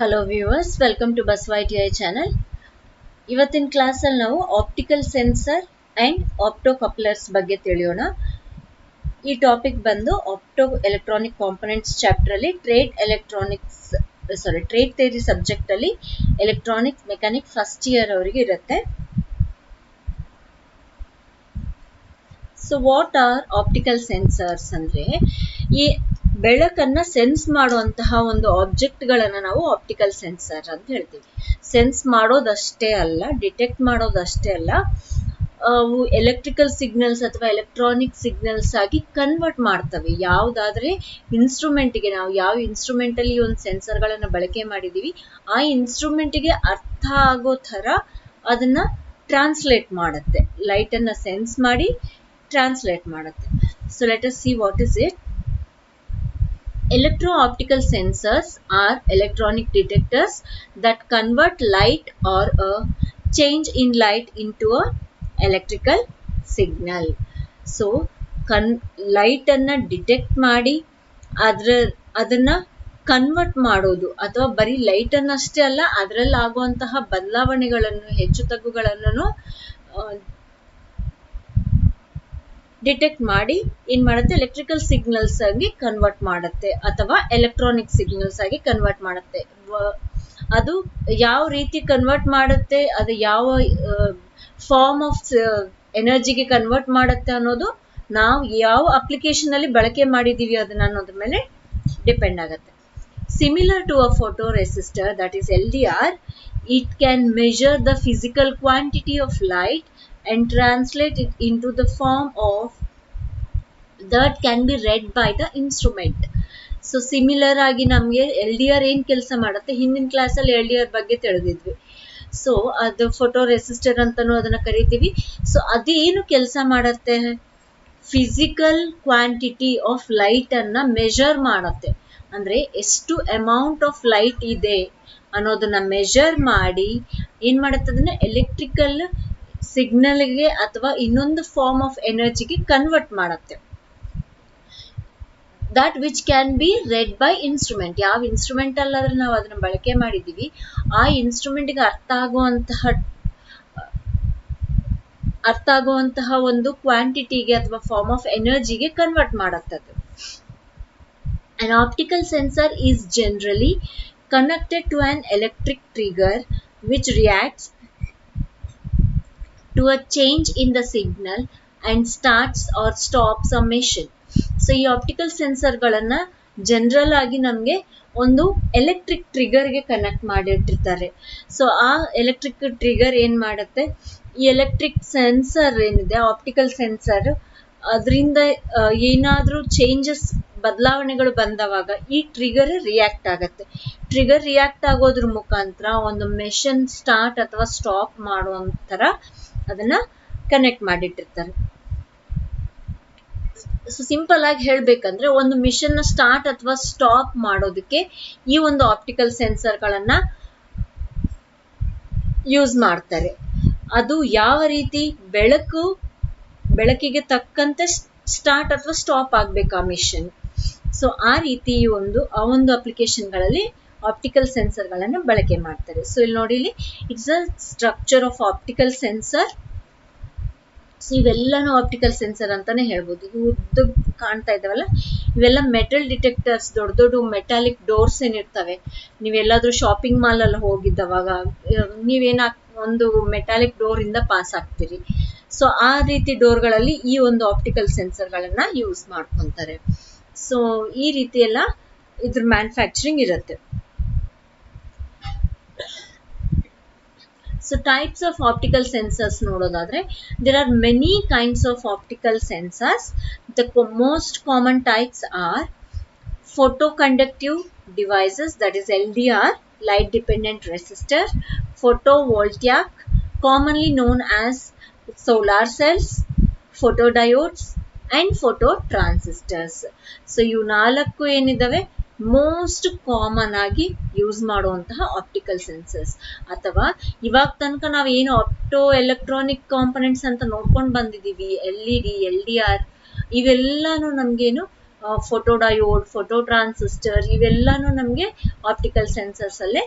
Hello viewers, welcome to Basava ITI channel. ಇವತ್ತಿನ ಕ್ಲಾಸಲ್ಲಿ ನಾವು optical sensor and opto couplers ಬಗ್ಗೆ ತಿಳಿಯೋಣ. ಈ ಟಾಪಿಕ್ ಬಂದು ಆಪ್ಟೋ ಎಲೆಕ್ಟ್ರಾನಿಕ್ ಕಾಂಪೊನೆಂಟ್ಸ್ ಚಾಪ್ಟ್ರಲ್ಲಿ ಟ್ರೇಡ್ ಥಿಯರಿ ಸಬ್ಜೆಕ್ಟಲ್ಲಿ ಎಲೆಕ್ಟ್ರಾನಿಕ್ಸ್ ಮೆಕ್ಯಾನಿಕ್ ಫಸ್ಟ್ ಇಯರ್ ಅವರಿಗೆ ಇರುತ್ತೆ. So what are optical sensors ಅಂದರೆ, ಈ ಬೆಳಕನ್ನು ಸೆನ್ಸ್ ಮಾಡುವಂತಹ ಒಂದು ಆಬ್ಜೆಕ್ಟ್ಗಳನ್ನು ನಾವು ಆಪ್ಟಿಕಲ್ ಸೆನ್ಸರ್ ಅಂತ ಹೇಳ್ತೀವಿ. ಸೆನ್ಸ್ ಮಾಡೋದಷ್ಟೇ ಅಲ್ಲ, ಡಿಟೆಕ್ಟ್ ಮಾಡೋದಷ್ಟೇ ಅಲ್ಲ, ಅವು ಎಲೆಕ್ಟ್ರಿಕಲ್ ಸಿಗ್ನಲ್ಸ್ ಅಥವಾ ಎಲೆಕ್ಟ್ರಾನಿಕ್ ಸಿಗ್ನಲ್ಸ್ ಆಗಿ ಕನ್ವರ್ಟ್ ಮಾಡ್ತವೆ. ಯಾವುದಾದ್ರೆ ಇನ್ಸ್ಟ್ರೂಮೆಂಟ್ಗೆ, ನಾವು ಯಾವ ಇನ್ಸ್ಟ್ರೂಮೆಂಟಲ್ಲಿ ಈ ಒಂದು ಸೆನ್ಸರ್ಗಳನ್ನು ಬಳಕೆ ಮಾಡಿದ್ದೀವಿ ಆ ಇನ್ಸ್ಟ್ರೂಮೆಂಟಿಗೆ ಅರ್ಥ ಆಗೋ ಥರ ಅದನ್ನು ಟ್ರಾನ್ಸ್ಲೇಟ್ ಮಾಡುತ್ತೆ. ಲೈಟನ್ನು ಸೆನ್ಸ್ ಮಾಡಿ ಟ್ರಾನ್ಸ್ಲೇಟ್ ಮಾಡುತ್ತೆ. So let us see what is it. Electro-optical sensors are electronic detectors that convert light or a change in light into a electrical signal. So, light ಅನ್ನ ಡಿಟೆಕ್ಟ್ ಮಾಡಿ ಅದನ್ನ ಕನ್ವರ್ಟ್ ಮಾಡೋದು, ಅಥವಾ ಬರೀ ಲೈಟ್ ಅನ್ನಷ್ಟೇ ಅಲ್ಲ, ಅದರಲ್ಲಿ ಆಗುವಂತಹ ಬದಲಾವಣೆಗಳನ್ನು, ಹೆಚ್ಚು ತಗ್ಗುಗಳನ್ನು ಡಿಟೆಕ್ಟ್ ಮಾಡಿ ಏನ್ ಮಾಡುತ್ತೆ, ಎಲೆಕ್ಟ್ರಿಕಲ್ ಸಿಗ್ನಲ್ಸ್ ಆಗಿ ಕನ್ವರ್ಟ್ ಮಾಡುತ್ತೆ ಅಥವಾ ಎಲೆಕ್ಟ್ರಾನಿಕ್ ಸಿಗ್ನಲ್ಸ್ ಆಗಿ ಕನ್ವರ್ಟ್ ಮಾಡುತ್ತೆ. ಅದು ಯಾವ ರೀತಿ ಕನ್ವರ್ಟ್ ಮಾಡುತ್ತೆ, ಅದು ಯಾವ ಫಾರ್ಮ್ ಆಫ್ ಎನರ್ಜಿಗೆ ಕನ್ವರ್ಟ್ ಮಾಡುತ್ತೆ ಅನ್ನೋದು ನಾವು ಯಾವ ಅಪ್ಲಿಕೇಶನ್ ಅಲ್ಲಿ ಬಳಕೆ ಮಾಡಿದೀವಿ ಅದನ್ನ ಅನ್ನೋದ್ರ ಮೇಲೆ ಡಿಪೆಂಡ್ ಆಗುತ್ತೆ. Similar to a photo resistor, that is LDR, it can measure the physical quantity of light and translate it into the form of that can be read by the instrument. So similar ಆಗಿ ನಮಗೆ LDR ಏನ್ ಕೆಲಸ ಮಾಡುತ್ತೆ, ಹಿಂದಿನ ಕ್ಲಾಸಲ್ಲಿ LDR ಬಗ್ಗೆ ತಿಳಿದಿದ್ವಿ. So ಅದು photo resistor ಅಂತಾನೂ ಅದನ್ನ ಕರಿತೀವಿ. ಸೊ ಅದೇನು ಕೆಲಸ ಮಾಡುತ್ತೆ, ಫಿಸಿಕಲ್ ಕ್ವಾಂಟಿಟಿ ಆಫ್ ಲೈಟ್ ಅನ್ನ ಮೆಜರ್ ಮಾಡುತ್ತೆ. ಅಂದ್ರೆ ಎಷ್ಟು ಅಮೌಂಟ್ ಆಫ್ ಲೈಟ್ ಇದೆ ಅನ್ನೋದನ್ನ ಮೆಜರ್ ಮಾಡಿ ಏನ್ ಮಾಡುತ್ತೆ, ಅದನ್ನ ಎಲೆಕ್ಟ್ರಿಕಲ್ ಸಿಗ್ನಲ್ಗೆ ಅಥವಾ ಇನ್ನೊಂದು ಫಾರ್ಮ್ ಆಫ್ ಎನರ್ಜಿಗೆ ಕನ್ವರ್ಟ್ ಮಾಡುತ್ತೆ. That which can be red by instrument. ಯಾವ ಇನ್ಸ್ಟ್ರೂಮೆಂಟ್ ಅಲ್ಲಾದ್ರೆ ನಾವು ಅದನ್ನ ಬಳಕೆ ಮಾಡಿದೀವಿ ಆ ಇನ್ಸ್ಟ್ರೂಮೆಂಟ್ಗೆ ಅರ್ಥ ಆಗುವಂತಹ ಒಂದು ಕ್ವಾಂಟಿಟಿಗೆ ಅಥವಾ ಫಾರ್ಮ್ ಆಫ್ ಎನರ್ಜಿಗೆ ಕನ್ವರ್ಟ್ ಮಾಡುತ್ತೆ. An optical sensor is generally connected to an electric trigger which reacts to a change in the signal and starts or stops a machine. So ಈ ಆಪ್ಟಿಕಲ್ ಸೆನ್ಸರ್ಗಳನ್ನ ಜನರಲ್ ಆಗಿ ನಮಗೆ ಒಂದು ಎಲೆಕ್ಟ್ರಿಕ್ ಟ್ರಿಗರ್ಗೆ ಕನೆಕ್ಟ್ ಮಾಡಿಟ್ಟಿರ್ತಾರೆ. ಸೊ ಆ electric trigger ಏನ್ ಮಾಡುತ್ತೆ, ಈ electric sensor ಏನಿದೆ, optical sensor, ಅದರಿಂದ ಏನಾದ್ರೂ ಚೇಂಜಸ್, ಬದಲಾವಣೆಗಳು ಬಂದವಾಗ ಈ ಟ್ರಿಗರ್ ರಿಯಾಕ್ಟ್ ಆಗುತ್ತೆ. ಟ್ರಿಗರ್ ರಿಯಾಕ್ಟ್ ಆಗೋದ್ರ ಮುಖಾಂತರ ಒಂದು ಮೆಷಿನ್ ಸ್ಟಾರ್ಟ್ ಅಥವಾ ಸ್ಟಾಪ್ ಮಾಡುವಂತರ ಅದನ್ನ ಕನೆಕ್ಟ್ ಮಾಡಿಟ್ಟಿರ್ತಾರೆ. ಸೊ ಸಿಂಪಲ್ ಆಗಿ ಹೇಳ್ಬೇಕಂದ್ರೆ, ಒಂದು ಮಿಷನ್ ಸ್ಟಾರ್ಟ್ ಅಥವಾ ಸ್ಟಾಪ್ ಮಾಡೋದಕ್ಕೆ ಈ ಒಂದು ಆಪ್ಟಿಕಲ್ ಸೆನ್ಸರ್ಗಳನ್ನ ಯೂಸ್ ಮಾಡ್ತಾರೆ. ಅದು ಯಾವ ರೀತಿ, ಬೆಳಕಿಗೆ ತಕ್ಕಂತೆ ಸ್ಟಾರ್ಟ್ ಅಥವಾ ಸ್ಟಾಪ್ ಆಗ್ಬೇಕು ಆ ಮಿಷನ್. ಸೊ ಆ ರೀತಿ ಆ ಒಂದು ಅಪ್ಲಿಕೇಶನ್ಗಳಲ್ಲಿ ಆಪ್ಟಿಕಲ್ ಸೆನ್ಸರ್ಗಳನ್ನು ಬಳಕೆ ಮಾಡ್ತಾರೆ. ಸೊ ಇಲ್ಲಿ ನೋಡಿ, ಇಲ್ಲಿ it's a structure of optical sensor. So ಇವೆಲ್ಲಾನು ಆಪ್ಟಿಕಲ್ ಸೆನ್ಸರ್ ಅಂತಾನೆ ಹೇಳ್ಬೋದು. ಉದ್ದ ಕಾಣ್ತಾ ಇದಾವಲ್ಲ, ಇವೆಲ್ಲ ಮೆಟಲ್ ಡಿಟೆಕ್ಟರ್ಸ್, ದೊಡ್ಡ ದೊಡ್ಡ ಮೆಟಾಲಿಕ್ ಡೋರ್ಸ್ ಏನಿರ್ತವೆ. ನೀವೆಲ್ಲಾದ್ರೂ ಶಾಪಿಂಗ್ ಮಾಲ್ ಅಲ್ಲಿ ಹೋಗಿದ್ದವಾಗ ನೀವೇನ ಒಂದು ಮೆಟಾಲಿಕ್ ಡೋರ್ ಇಂದ ಪಾಸ್ ಆಗ್ತೀರಿ. ಸೊ ಆ ರೀತಿ ಡೋರ್ಗಳಲ್ಲಿ ಈ ಒಂದು ಆಪ್ಟಿಕಲ್ ಸೆನ್ಸರ್ಗಳನ್ನ ಯೂಸ್ ಮಾಡ್ಕೊಂತಾರೆ. ಸೊ ಈ ರೀತಿ ಎಲ್ಲ ಇದ್ರ ಮ್ಯಾನುಫ್ಯಾಕ್ಚರಿಂಗ್ ಇರುತ್ತೆ. So types of optical sensors ನೋಡೋದಾದ್ರೆ, there are many kinds of optical sensors. The most common types are photoconductive devices, that is LDR, light dependent resistor, photovoltaic, commonly known as solar cells, photodiodes and phototransistors. So ಇವು 4 ಏನಿದಾವೆ most common ಆಗಿ use ಮಾಡುವಂತಹ optical sensors. ಅಥವಾ ಇವಾಗ ತನಕ ನಾವು ಏನು opto electronic components ಅಂತ ನೋಡ್ಕೊಂಡು ಬಂದಿದ್ದೀವಿ, LED, LDR, ಇವೆಲ್ಲಾನು ನಮ್ಗೇನು ಫೋಟೋಡಯೋಡ್, ಫೋಟೋ ಟ್ರಾನ್ಸಿಸ್ಟರ್ ಇವೆಲ್ಲಾನು ನಮಗೆ ಆಪ್ಟಿಕಲ್ ಸೆನ್ಸರ್ಸ್ ಅಲ್ಲೇ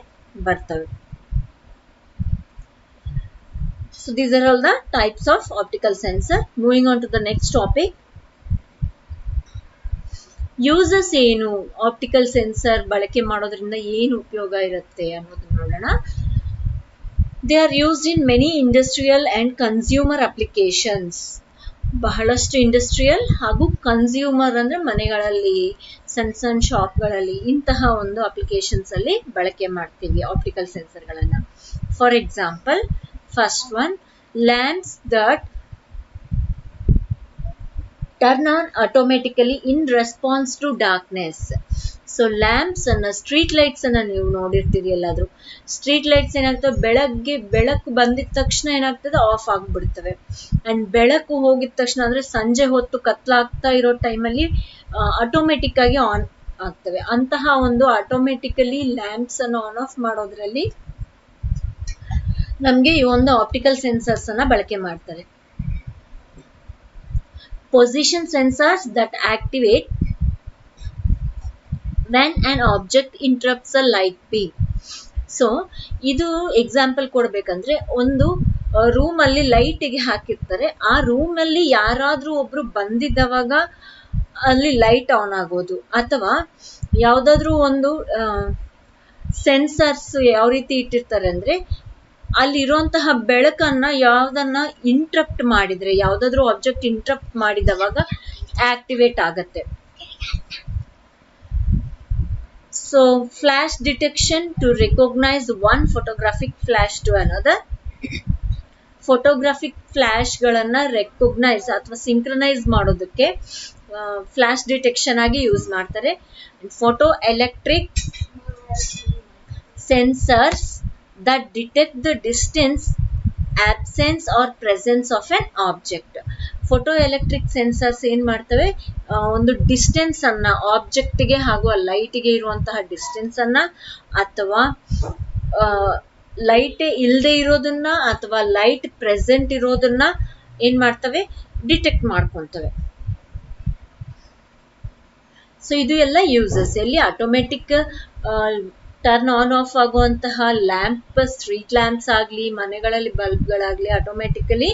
ಬರ್ತವೆ. So these are all the types of optical sensor. Moving on to the next topic. Uses ಏನು, ಆಪ್ಟಿಕಲ್ ಸೆನ್ಸರ್ ಬಳಕೆ ಮಾಡೋದ್ರಿಂದ ಏನು ಉಪಯೋಗ ಇರುತ್ತೆ ಅನ್ನೋದನ್ನ ನೋಡೋಣ. They are used in many industrial and consumer applications. ಬಹಳಷ್ಟು ಇಂಡಸ್ಟ್ರಿಯಲ್ ಹಾಗೂ ಕನ್ಸ್ಯೂಮರ್ ಅಂದ್ರೆ ಮನೆಗಳಲ್ಲಿ, ಸಣ್ಣ ಸಣ್ಣ ಶಾಪ್ಗಳಲ್ಲಿ ಇಂತಹ ಒಂದು ಅಪ್ಲಿಕೇಶನ್ಸ್ ಅಲ್ಲಿ ಬಳಕೆ ಮಾಡ್ತೀವಿ ಆಪ್ಟಿಕಲ್ ಸೆನ್ಸರ್ಗಳನ್ನ. For example, first one, lamps that turn on automatically in response to darkness. So lamps ಅನ್ನ, ಸ್ಟ್ರೀಟ್ ಲೈಟ್ಸ್ ಅನ್ನ ನೀವು ನೋಡಿರ್ತೀರಿ ಎಲ್ಲಾದ್ರೂ. ಸ್ಟ್ರೀಟ್ ಲೈಟ್ಸ್ ಏನಾಗ್ತವೆ, ಬೆಳಗ್ಗೆ ಬೆಳಕು ಬಂದಿದ ತಕ್ಷಣ ಏನಾಗ್ತದೆ, ಆಫ್ ಆಗ್ಬಿಡ್ತವೆ. ಅಂಡ್ ಬೆಳಕು ಹೋಗಿದ ತಕ್ಷಣ ಅಂದ್ರೆ ಸಂಜೆ ಹೊತ್ತು ಕತ್ಲಾಗ್ತಾ ಇರೋ ಟೈಮಲ್ಲಿ ಆಟೋಮೆಟಿಕ್ ಆಗಿ ಆನ್ ಆಗ್ತವೆ. ಅಂತಹ ಒಂದು ಆಟೋಮೆಟಿಕಲಿ ಲ್ಯಾಂಪ್ಸ್ ಅನ್ನು ಆನ್ ಆಫ್ ಮಾಡೋದ್ರಲ್ಲಿ ನಮ್ಗೆ ಈ ಒಂದು ಆಪ್ಟಿಕಲ್ ಸೆನ್ಸರ್ಸ್ ಅನ್ನ ಬಳಕೆ ಮಾಡ್ತಾರೆ. Position sensors that activate when an object interrupts a light beam. So ಇದು ಎಕ್ಸಾಂಪಲ್ ಕೊಡ್ಬೇಕಂದ್ರೆ, ಒಂದು ರೂಮ್ ಅಲ್ಲಿ ಲೈಟ್ಗೆ ಹಾಕಿರ್ತಾರೆ, ಆ ರೂಮ್ ಅಲ್ಲಿ ಯಾರಾದ್ರೂ ಒಬ್ರು ಬಂದಿದ್ದವಾಗ ಅಲ್ಲಿ ಲೈಟ್ ಆನ್ ಆಗೋದು, ಅಥವಾ ಯಾವ್ದಾದ್ರು ಒಂದು ಸೆನ್ಸರ್ಸ್ ಯಾವ ರೀತಿ ಇಟ್ಟಿರ್ತಾರೆ ಅಂದ್ರೆ, ಅಲ್ಲಿರುವಂತಹ ಬೆಳಕನ್ನ ಯಾವ್ದನ್ನ ಇಂಟ್ರಪ್ಟ್ ಮಾಡಿದ್ರೆ, ಯಾವ್ದಾದ್ರು ಆಬ್ಜೆಕ್ಟ್ ಇಂಟ್ರಪ್ಟ್ ಮಾಡಿದವಾಗ ಆಕ್ಟಿವೇಟ್ ಆಗತ್ತೆ. So flash detection to recognise one photographic flash to another. Photographic flash ಗಳನ್ನ ರೆಕಾಗ್ನೈಸ್ ಅಥವಾ ಸಿಂಕ್ರನೈಸ್ ಮಾಡೋದಕ್ಕೆ ಫ್ಲಾಶ್ ಡಿಟೆಕ್ಷನ್ ಆಗಿ ಯೂಸ್ ಮಾಡ್ತಾರೆ. Photo electric sensors that detect the distance, absence or presence of an object. Photo electric sensors ಏನ್ ಮಾಡ್ತವೆ, ಒಂದು distance ಅನ್ನ, object ಗೆ ಹಾಗೂ ಆ ಲೈಟ್ ಗೆ ಇರುವಂತಹ ಡಿಸ್ಟೆನ್ಸ್ ಅನ್ನ, ಅಥವಾ ಲೈಟ್ ಇಲ್ಲದೆ ಇರೋದನ್ನ ಅಥವಾ ಲೈಟ್ ಪ್ರೆಸೆಂಟ್ ಇರೋದನ್ನ ಏನ್ ಮಾಡ್ತವೆ, ಡಿಟೆಕ್ಟ್ ಮಾಡ್ಕೊಂತವೆ. ಸೊ ಇದು ಎಲ್ಲ ಯೂಸಸ್ ಎಲ್ಲಿ, ಆಟೋಮೆಟಿಕ್ ಟರ್ನ್ ಆನ್ ಆಫ್ ಆಗುವಂತಹ ಲ್ಯಾಂಪ್, ಸ್ಟ್ರೀಟ್ ಲ್ಯಾಂಪ್ಸ್ ಆಗ್ಲಿ, ಮನೆಗಳಲ್ಲಿ ಬಲ್ಬ್ಗಳಾಗ್ಲಿ ಆಟೋಮೆಟಿಕಲಿ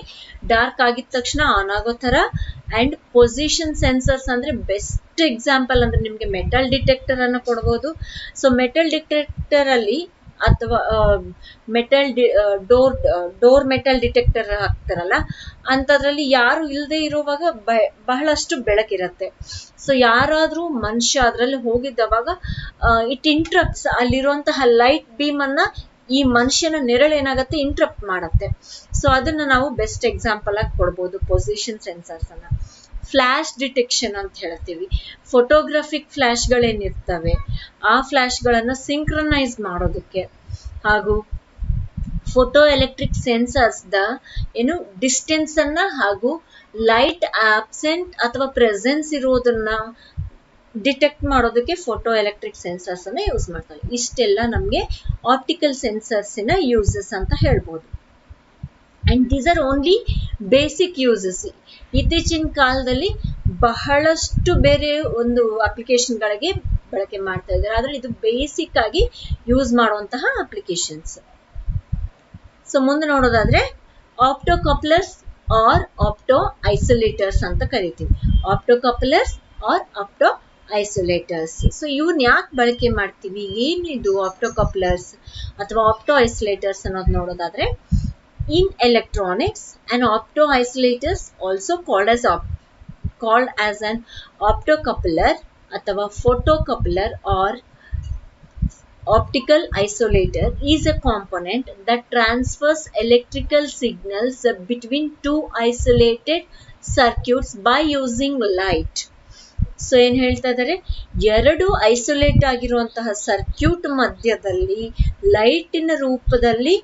ಡಾರ್ಕ್ ಆಗಿದ ತಕ್ಷಣ ಆನ್ ಆಗೋ ತರ. ಅಂಡ್ ಪೊಸಿಷನ್ ಸೆನ್ಸರ್ಸ್ ಅಂದ್ರೆ ಬೆಸ್ಟ್ ಎಕ್ಸಾಂಪಲ್ ಅಂದ್ರೆ ನಿಮ್ಗೆ ಮೆಟಲ್ ಡಿಟೆಕ್ಟರ್ ಅನ್ನು ಕೊಡಬಹುದು. ಸೊ ಮೆಟಲ್ ಡಿಟೆಕ್ಟರ್ ಅಲ್ಲಿ ಅಥವಾ ಮೆಟಲ್ ಡೋರ್ ಮೆಟಲ್ ಡಿಟೆಕ್ಟರ್ ಹಾಕ್ತಾರಲ್ಲ, ಅಂತದ್ರಲ್ಲಿ ಯಾರು ಇಲ್ಲದೆ ಇರುವಾಗ ಬಹಳಷ್ಟು ಬೆಳಕಿರತ್ತೆ. ಸೊ ಯಾರಾದ್ರೂ ಮನುಷ್ಯ ಅದ್ರಲ್ಲಿ ಹೋಗಿದ್ದವಾಗ ಇಟ್ ಇಂಟ್ರಪ್ಟ್ಸ್, ಅಲ್ಲಿರುವಂತಹ ಲೈಟ್ ಬೀಮ್ ಅನ್ನ ಈ ಮನುಷ್ಯನ ನೆರಳು ಏನಾಗತ್ತೆ, ಇಂಟ್ರಪ್ಟ್ ಮಾಡತ್ತೆ. ಸೊ ಅದನ್ನ ನಾವು ಬೆಸ್ಟ್ ಎಕ್ಸಾಂಪಲ್ ಆಗಿ ಕೊಡ್ಬೋದು ಪೊಸಿಷನ್ ಸೆನ್ಸರ್ಸ್ ಅನ್ನ. ಫ್ಲಾಶ್ ಡಿಟೆಕ್ಷನ್ ಅಂತ ಹೇಳ್ತೀವಿ. ಫೋಟೋಗ್ರಾಫಿಕ್ ಫ್ಲಾಶ್ ಗಳೇನಿರ್ತವೆ ಆ ಫ್ಲಾಶ್ ಗಳನ್ನ ಸಿಂಕ್ರನೈಸ್ ಮಾಡೋದಕ್ಕೆ, ಹಾಗೂ ಫೋಟೋ ಎಲೆಕ್ಟ್ರಿಕ್ ಸೆನ್ಸರ್ಸ್ ದ ಏನು ಡಿಸ್ಟೆನ್ಸ್ ಅನ್ನ ಹಾಗೂ ಲೈಟ್ ಆಬ್ಸೆಂಟ್ ಅಥವಾ ಪ್ರೆಸೆನ್ಸ್ ಇರೋದನ್ನ ಡಿಟೆಕ್ಟ್ ಮಾಡೋದಕ್ಕೆ ಫೋಟೋ ಎಲೆಕ್ಟ್ರಿಕ್ ಸೆನ್ಸರ್ಸ್ ಅನ್ನ ಯೂಸ್ ಮಾಡ್ತಾರೆ. ಇಷ್ಟೆಲ್ಲ ನಮ್ಗೆ ಆಪ್ಟಿಕಲ್ ಸೆನ್ಸರ್ಸ್ ಯೂಸಸ್ ಅಂತ ಹೇಳ್ಬೋದು. And these are only basic uses. ಇತ್ತೀಚಿನ ಕಾಲದಲ್ಲಿ ಬಹಳಷ್ಟು ಬೇರೆ ಒಂದು ಅಪ್ಲಿಕೇಶನ್ ಗಳಿಗೆ ಬಳಕೆ ಮಾಡ್ತಾ ಇದ್ದಾರೆ, ಆದ್ರೆ ಇದು ಬೇಸಿಕ್ ಆಗಿ ಯೂಸ್ ಮಾಡುವಂತಹ ಅಪ್ಲಿಕೇಶನ್ಸ್. ಸೊ ಮುಂದೆ ನೋಡೋದಾದ್ರೆ, ಆಪ್ಟೋಕಪ್ಲರ್ಸ್ ಆರ್ ಆಪ್ಟೋ ಐಸೋಲೇಟರ್ಸ್ ಅಂತ ಕರಿತೀವಿ. ಆಪ್ಟೋಕಪ್ಲರ್ಸ್ ಆರ್ ಆಪ್ಟೋ ಐಸೋಲೇಟರ್ಸ್. ಸೊ ಇವನ್ ಯಾಕೆ ಬಳಕೆ ಮಾಡ್ತೀವಿ, ಏನಿದು ಆಪ್ಟೋಕಪ್ಲರ್ಸ್ ಅಥವಾ ಆಪ್ಟೋ ಐಸೋಲೇಟರ್ಸ್ ಅನ್ನೋದು ನೋಡೋದಾದ್ರೆ, in electronics an opto isolator also called as an optocoupler athava photocoupler or optical isolator is a component that transfers electrical signals between two isolated circuits by using light. So ಏನ್ ಹೇಳ್ತಾ ಇದಾರೆ, ಎರಡು isolate ಆಗಿರುವಂತಹ circuit ಮಧ್ಯದಲ್ಲಿ ಲೈಟಿನ ರೂಪದಲ್ಲಿ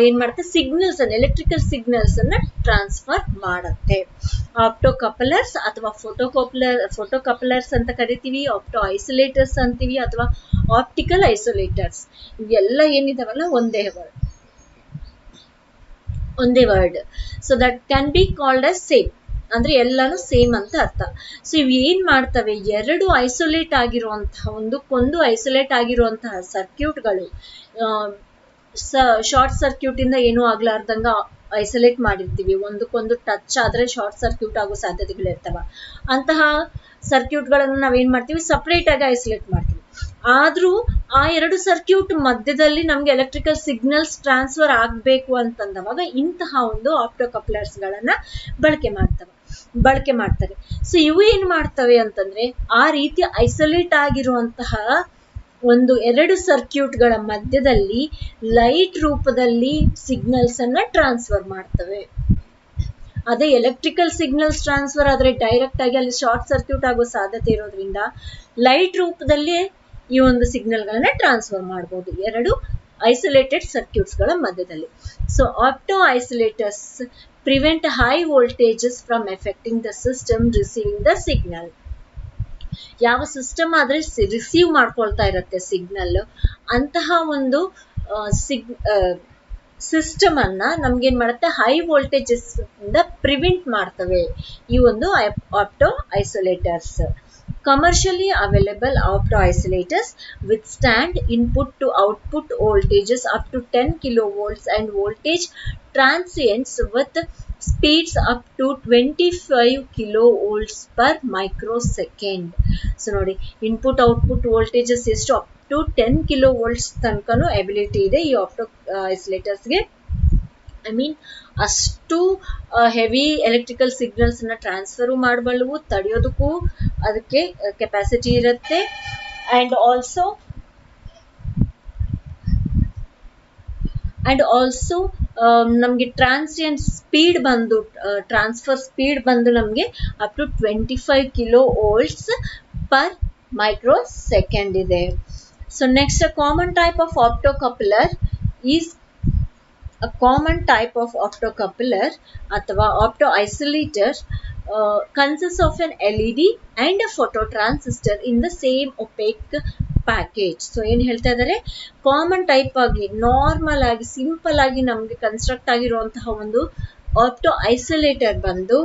ಏನ್ ಮಾಡುತ್ತೆ, ಸಿಗ್ನಲ್ಸ್ ಅನ್ನ, ಎಲೆಕ್ಟ್ರಿಕಲ್ ಸಿಗ್ನಲ್ಸ್ ಅನ್ನ ಟ್ರಾನ್ಸ್ಫರ್ ಮಾಡುತ್ತೆ. ಆಪ್ಟೋಕಪ್ಲರ್ಸ್ ಅಥವಾ ಫೋಟೋಕಪ್ಲರ್ಸ್ ಅಂತ ಕರಿತೀವಿ, ಆಪ್ಟೋ ಐಸೋಲೇಟರ್ಸ್ ಅಂತೀವಿ, ಅಥವಾ ಆಪ್ಟಿಕಲ್ ಐಸೋಲೇಟರ್ಸ್. ಇವೆಲ್ಲ ಏನಿದಾವಲ್ಲ ಒಂದೇ word. So that can be called as same ಅಂದ್ರೆ ಎಲ್ಲಾನು ಸೇಮ್ ಅಂತ ಅರ್ಥ. ಸೊ ಇವು ಏನ್ ಮಾಡ್ತವೆ, ಎರಡು ಐಸೋಲೇಟ್ ಆಗಿರುವಂತಹ ಒಂದಕ್ಕೊಂದು ಐಸೋಲೇಟ್ ಆಗಿರುವಂತಹ ಸರ್ಕ್ಯೂಟ್ಗಳು ಶಾರ್ಟ್ ಸರ್ಕ್ಯೂಟ್ ಇಂದ ಏನೂ ಆಗ್ಲಾರ್ದಂಗ ಐಸೋಲೇಟ್ ಮಾಡಿರ್ತೀವಿ, ಒಂದಕ್ಕೊಂದು ಟಚ್ ಆದ್ರೆ ಶಾರ್ಟ್ ಸರ್ಕ್ಯೂಟ್ ಆಗೋ ಸಾಧ್ಯತೆಗಳಿರ್ತವ. ಅಂತಹ ಸರ್ಕ್ಯೂಟ್ಗಳನ್ನು ನಾವೇನ್ ಮಾಡ್ತೀವಿ, ಸಪರೇಟ್ ಆಗಿ ಐಸೋಲೇಟ್ ಮಾಡ್ತೀವಿ. ಆದ್ರೂ ಆ ಎರಡು ಸರ್ಕ್ಯೂಟ್ ಮಧ್ಯದಲ್ಲಿ ನಮ್ಗೆ ಎಲೆಕ್ಟ್ರಿಕಲ್ ಸಿಗ್ನಲ್ಸ್ ಟ್ರಾನ್ಸ್ಫರ್ ಆಗ್ಬೇಕು ಅಂತಂದವಾಗ ಇಂತಹ ಒಂದು ಆಪ್ಟೋಕಪ್ಲರ್ಸ್ ಗಳನ್ನ ಬಳಕೆ ಮಾಡ್ತಾರೆ. ಸೊ ಇವು ಏನ್ ಮಾಡ್ತವೆ ಅಂತಂದ್ರೆ, ಆ ರೀತಿ ಐಸೋಲೇಟ್ ಆಗಿರುವಂತಹ ಒಂದು ಎರಡು ಸರ್ಕ್ಯೂಟ್ ಗಳ ಮಧ್ಯದಲ್ಲಿ ಲೈಟ್ ರೂಪದಲ್ಲಿ ಸಿಗ್ನಲ್ಸ್ ಅನ್ನ ಟ್ರಾನ್ಸ್ಫರ್ ಮಾಡ್ತವೆ. ಅದೇ ಎಲೆಕ್ಟ್ರಿಕಲ್ ಸಿಗ್ನಲ್ಸ್ ಟ್ರಾನ್ಸ್ಫರ್ ಆದ್ರೆ ಡೈರೆಕ್ಟ್ ಆಗಿ ಅಲ್ಲಿ ಶಾರ್ಟ್ ಸರ್ಕ್ಯೂಟ್ ಆಗೋ ಸಾಧ್ಯತೆ ಇರೋದ್ರಿಂದ ಲೈಟ್ ರೂಪದಲ್ಲಿ ಈ ಒಂದು ಸಿಗ್ನಲ್ ಗಳನ್ನ ಟ್ರಾನ್ಸ್ಫರ್ ಮಾಡಬಹುದು ಎರಡು ಐಸೋಲೇಟೆಡ್ ಸರ್ಕ್ಯೂಟ್ಸ್ ಗಳ ಮಧ್ಯದಲ್ಲಿ. So opto isolators prevent high voltages from affecting the system receiving the signal. ಯಾವ ಸಿಸ್ಟಮ್ ಆದ್ರೆ ರಿಸೀವ್ ಮಾಡ್ಕೊಳ್ತಾ ಇರತ್ತೆ ಸಿಗ್ನಲ್, ಅಂತಹ ಒಂದು ಸಿಸ್ಟಮ್ ಅನ್ನ ನಮ್ಗೇನ್ ಮಾಡುತ್ತೆ, ಹೈ ವೋಲ್ಟೇಜಸ್ ಇಂದ ಪ್ರಿವೆಂಟ್ ಮಾಡ್ತವೆ ಈ ಒಂದು opto ಐಸೋಲೇಟರ್ಸ್. Commercially available opto isolators withstand input to output voltages up to 10 kilovolts and voltage transients with speeds up to 25 kilovolts per microsecond. So ನೋಡಿ, ಇನ್ಪುಟ್ ಔಟ್ಪುಟ್ ವೋಲ್ಟೇಜಸ್ ಎಷ್ಟು, up to 10 kilovolts ತನಕನೂ ability ಇದೆ ಈ opto ಐಸೋಲೇಟರ್ಸ್ಗೆ. I mean ಅಷ್ಟು heavy electrical signals ನ transfer ಮಾಡಬಲ್ಲವು, ತಡೆಯೋದಕ್ಕೂ ಅದಕ್ಕೆ ಕೆಪಾಸಿಟಿ ಇರುತ್ತೆ. ಅಂಡ್ ಆಲ್ಸೋ ನಮ್ಗೆ ಟ್ರಾನ್ಸ್ಫರ್ ಸ್ಪೀಡ್ ಬಂದು ನಮ್ಗೆ up to 25 kilovolts per microsecond ಇದೆ. So next, common type of optocoupler is A common type of optocoupler ಅಥವಾ opto isolator consists of an LED and a phototransistor in the same opaque package. So ಏನ್ ಹೇಳ್ತಾ ಇದ್ದಾರೆ, common type ಆಗಿ normal ಆಗಿ simple ಆಗಿ ನಮ್ಗೆ construct ಆಗಿರುವಂತಹ ಒಂದು ಆಪ್ಟೋ ಐಸೋಲೇಟರ್ ಬಂದು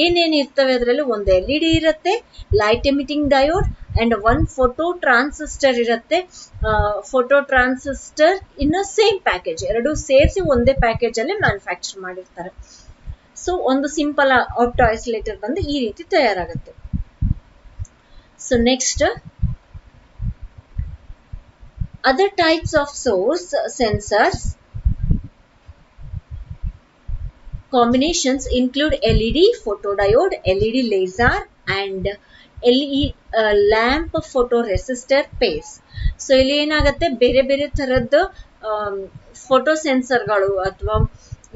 ಏನೇನ್ ಇರ್ತವೆ ಅದರಲ್ಲಿ ಒಂದು LED ಇರುತ್ತೆ, light emitting diode and one photo transistor ಇರುತ್ತೆ. Photo transistor in same package, ಎರಡು ಸೇರಿಸಿ ಒಂದೇ ಪ್ಯಾಕೇಜ್ ಅಲ್ಲಿ ಮ್ಯಾನುಫ್ಯಾಕ್ಚರ್ ಮಾಡಿರ್ತಾರೆ. ಸೊ ಒಂದು ಸಿಂಪಲ್ ಆಪ್ಟೋ ಐಸೋಲೇಟರ್ ಬಂದು ಈ ರೀತಿ ತಯಾರಾಗುತ್ತೆ. So next, other types of source sensors combinations include LED photodiode, LED laser and LED lamp photoresistor pairs. So ಇಲ್ಲಿ ಏನಾಗುತ್ತೆ, ಬೇರೆ ಬೇರೆ ತರದ್ದು ಫೋಟೋ ಸೆನ್ಸರ್ಗಳು ಅಥವಾ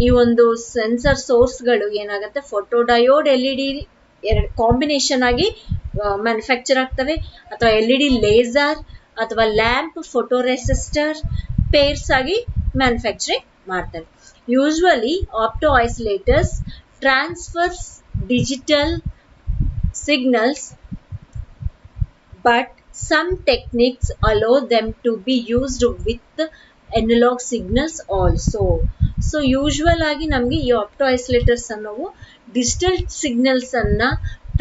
ಈ ಒಂದು ಸೆನ್ಸರ್ ಸೋರ್ಸ್ಗಳು ಏನಾಗುತ್ತೆ, ಫೋಟೋಡಯೋಡ್ LED ಎರಡು ಕಾಂಬಿನೇಷನ್ ಆಗಿ ಮ್ಯಾನುಫ್ಯಾಕ್ಚರ್ ಆಗ್ತವೆ, ಅಥವಾ LED ಲೇಸರ್ ಅಥವಾ ಲ್ಯಾಂಪ್ ಫೋಟೋರೆಸಿಸ್ಟರ್ ಪೇರ್ಸ್ ಆಗಿ ಮ್ಯಾನುಫ್ಯಾಕ್ಚರಿಂಗ್ ಮಾಡ್ತಾರೆ. Usually, opto isolators transfer digital signals, but some techniques allow them to be used with analog signals also. So usual ಆಗಿ ನಮಗೆ ಈ ಆಪ್ಟೋ ಐಸೋಲೇಟರ್ಸ್ ಅನ್ನೋವು ಡಿಜಿಟಲ್ ಸಿಗ್ನಲ್ಸ್ ಅನ್ನ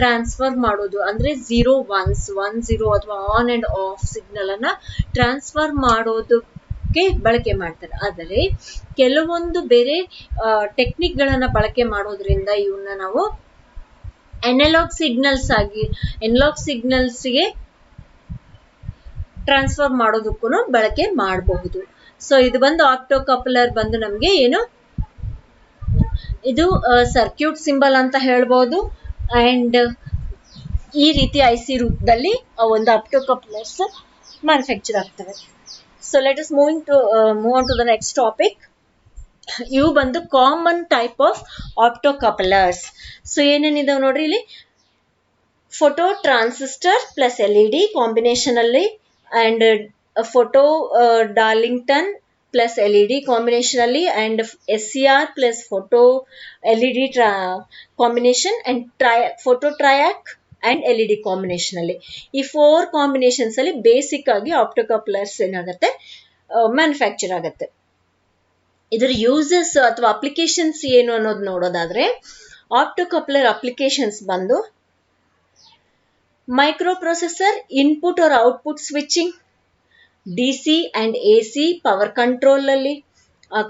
ಟ್ರಾನ್ಸ್ಫರ್ ಮಾಡೋದು, ಅಂದ್ರೆ 0 1s 1 0 ಅಥವಾ ಆನ್ ಅಂಡ್ ಆಫ್ ಸಿಗ್ನಲ್ ಅನ್ನ ಟ್ರಾನ್ಸ್ಫರ್ ಮಾಡೋದು ಬಳಕೆ ಮಾಡ್ತಾರೆ. ಆದರೆ ಕೆಲವೊಂದು ಬೇರೆ ಟೆಕ್ನಿಕ್ ಗಳನ್ನ ಬಳಕೆ ಮಾಡೋದ್ರಿಂದ ಇವನ್ನ ನಾವು ಅನಲಾಗ್ ಸಿಗ್ನಲ್ಸ್ಗೆ ಟ್ರಾನ್ಸ್ಫರ್ ಮಾಡೋದಕ್ಕೂ ಬಳಕೆ ಮಾಡಬಹುದು. ಸೊ ಇದು ಬಂದು ಆಪ್ಟೋ ಕಪ್ಲರ್ ಬಂದು ನಮ್ಗೆ ಏನು, ಇದು ಸರ್ಕ್ಯೂಟ್ ಸಿಂಬಲ್ ಅಂತ ಹೇಳ್ಬೋದು. ಅಂಡ್ ಈ ರೀತಿ IC ರೂಪದಲ್ಲಿ ಒಂದು ಆಪ್ಟೋ ಕಪ್ಲರ್ಸ್ ಮ್ಯಾನುಫ್ಯಾಕ್ಚರ್ ಆಗ್ತವೆ. So let us move on to the next topic. ಇವು ಬಂದು ಕಾಮನ್ ಟೈಪ್ ಆಫ್ ಆಪ್ಟೋಕಪ್ಲರ್ಸ್. ಸೊ ಏನೇನಿದಾವೆ ನೋಡ್ರಿ, ಇಲ್ಲಿ photo transistor plus LED combination ಅಲ್ಲಿ and photo Darlington plus LED combination ಅಲ್ಲಿ and SCR plus photo LED combination and photo triac and LED combination ಅಲ್ಲಿ. ಈ 4 ಕಾಂಬಿನೇಷನ್ಸ್ ಅಲ್ಲಿ ಬೇಸಿಕ್ ಆಗಿ ಆಪ್ಟೋಕಪ್ಲರ್ಸ್ ಏನಾಗುತ್ತೆ, ಮ್ಯಾನುಫ್ಯಾಕ್ಚರ್ ಆಗುತ್ತೆ. ಇದರ ಯೂಸಸ್ ಅಥವಾ ಅಪ್ಲಿಕೇಶನ್ಸ್ ಏನು ಅನ್ನೋದು ನೋಡೋದಾದ್ರೆ, ಆಪ್ಟೋಕಪ್ಲರ್ ಅಪ್ಲಿಕೇಶನ್ಸ್ ಬಂದು microprocessor input or output switching, DC and AC power control ಅಲ್ಲಿ,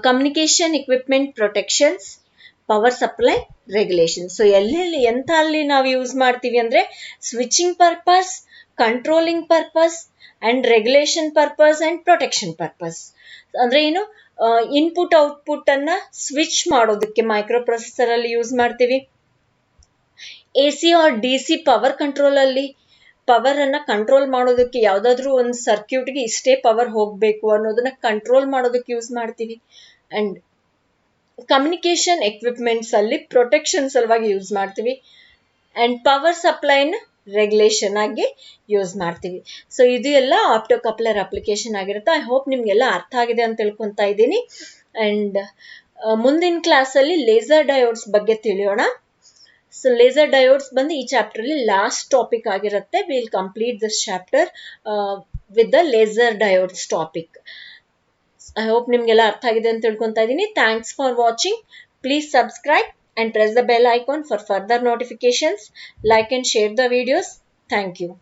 communication equipment protections, power supply regulation. So ಎಲ್ಲೆಲ್ಲಿ ಎಂತ ಅಲ್ಲಿ ನಾವು ಯೂಸ್ ಮಾಡ್ತೀವಿ ಅಂದ್ರೆ switching purpose, controlling purpose and regulation purpose and protection purpose. ಅಂದ್ರೆ ಏನು, ಇನ್ಪುಟ್ ಔಟ್ಪುಟ್ ಅನ್ನ ಸ್ವಿಚ್ ಮಾಡೋದಕ್ಕೆ ಮೈಕ್ರೋ ಪ್ರೊಸೆಸರ್ ಅಲ್ಲಿ ಯೂಸ್ ಮಾಡ್ತೀವಿ. AC or DC power control ಅಲ್ಲಿ ಪವರ್ ಅನ್ನ ಕಂಟ್ರೋಲ್ ಮಾಡೋದಕ್ಕೆ, ಯಾವ್ದಾದ್ರು ಒಂದು ಸರ್ಕ್ಯೂಟ್ಗೆ ಇಷ್ಟೇ ಪವರ್ ಹೋಗ್ಬೇಕು ಅನ್ನೋದನ್ನ ಕಂಟ್ರೋಲ್ ಮಾಡೋದಕ್ಕೆ ಯೂಸ್ ಮಾಡ್ತೀವಿ. ಅಂಡ್ ಕಮ್ಯುನಿಕೇಶನ್ ಎಕ್ವಿಪ್ಮೆಂಟ್ಸ್ ಅಲ್ಲಿ ಪ್ರೊಟೆಕ್ಷನ್ ಸಲುವಾಗಿ ಯೂಸ್ ಮಾಡ್ತೀವಿ. ಅಂಡ್ ಪವರ್ ಸಪ್ಲೈನ ರೆಗ್ಯುಲೇಷನ್ ಆಗಿ ಯೂಸ್ ಮಾಡ್ತೀವಿ. ಸೊ ಇದು ಎಲ್ಲ ಆಪ್ಟೋಕಪ್ಲರ್ ಅಪ್ಲಿಕೇಶನ್ ಆಗಿರುತ್ತೆ. ಐ ಹೋಪ್ ನಿಮ್ಗೆಲ್ಲ ಅರ್ಥ ಆಗಿದೆ ಅಂತ ತಿಳ್ಕೊಂತಾ ಇದ್ದೀನಿ. ಅಂಡ್ ಮುಂದಿನ ಕ್ಲಾಸ್ ಅಲ್ಲಿ ಲೇಸರ್ ಡಯೋಡ್ಸ್ ಬಗ್ಗೆ ತಿಳಿಯೋಣ. ಸೊ ಲೇಸರ್ ಡಯೋಡ್ಸ್ ಬಂದು ಈ ಚಾಪ್ಟರ್ ಅಲ್ಲಿ ಲಾಸ್ಟ್ ಟಾಪಿಕ್ ಆಗಿರುತ್ತೆ. Will complete this chapter with the laser diodes topic. I hope ನಿಮ್ಗೆಲ್ಲ ಅರ್ಥ ಆಗಿದೆ ಅಂತ ತಿಳ್ಕೊಂತಾ ಇದ್ದೀನಿ. Thanks for watching. Please subscribe and press the bell icon for further notifications. Like and share the videos. Thank you.